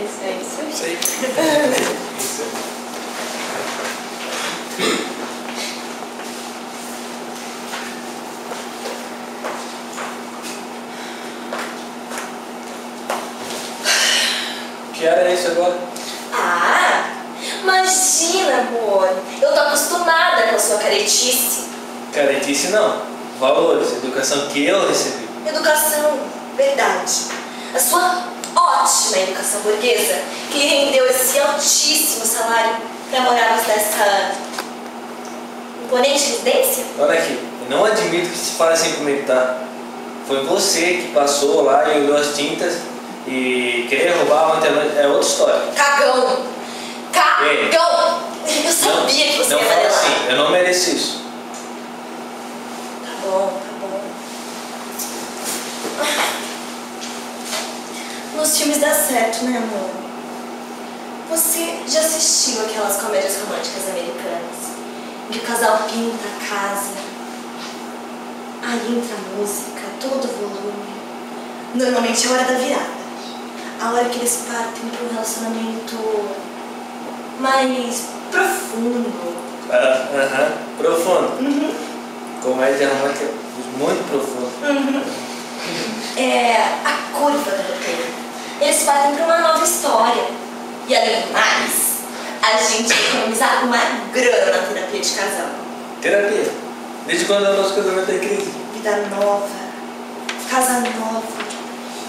É isso aí. Isso aí. Isso aí. Que era isso agora? Ah, imagina, amor. Eu tô acostumada com a sua caretice. Caretice não. Valores, educação que eu recebi. Educação, verdade. A sua ótima educação burguesa que lhe rendeu esse altíssimo salário para morarmos nessa imponente residência? Olha aqui, eu não admito que se fale assim comigo, tá? Foi você que passou lá e olhou as tintas e querer roubar ontem à noite. É outra história. Cagão! Cagão! Eu sabia que você não ia fala fazer lá. assim, eu não mereço isso. Tá bom, tá bom. Nos filmes dá certo, né, amor? Você já assistiu aquelas comédias românticas americanas? Em que o casal pinta a casa, aí entra a música, todo o volume. Normalmente é a hora da virada. A hora que eles partem para um relacionamento mais profundo. Profundo. Comédia romântica muito profunda. É a curva do roteiro. Eles partem para uma nova história. E além do mais, a gente economiza uma grana na terapia de casal. Terapia? Desde quando o nosso casamento é crise? Vida nova, casa nova.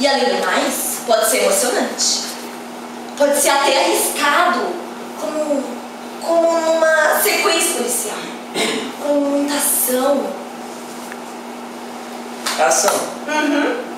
E além do mais, pode ser emocionante. Pode ser até arriscado, como numa sequência policial. Com muita ação. Ação. Uhum.